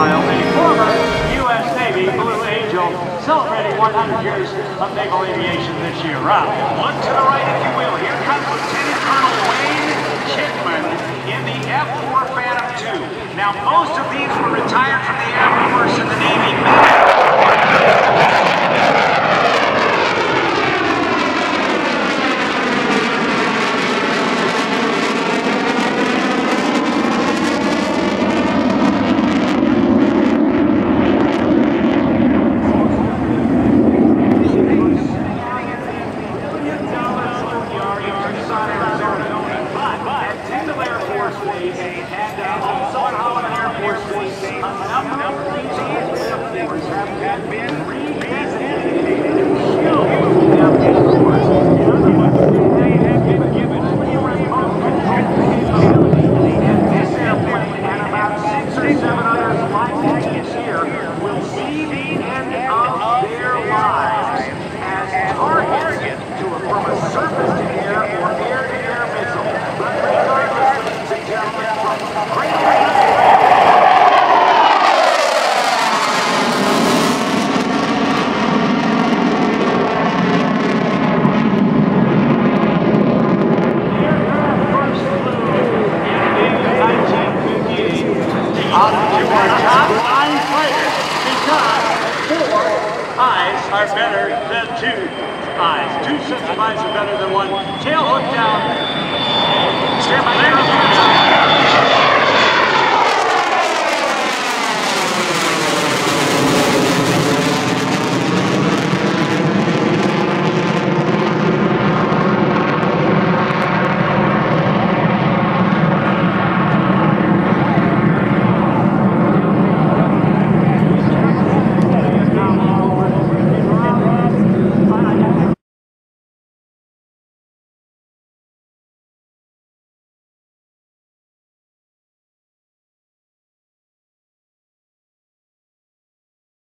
Miles, a former U.S. Navy Blue Angel, celebrating 100 years of naval aviation this year. Rob. Look to the right, if you will. Here comes Lieutenant Colonel Wayne Chitman in the F-4 Phantom II. Now, most of these were retired from the Air Force and the Navy. Eyes are better than two eyes. Two sets of eyes are better than one. Tail hooked down.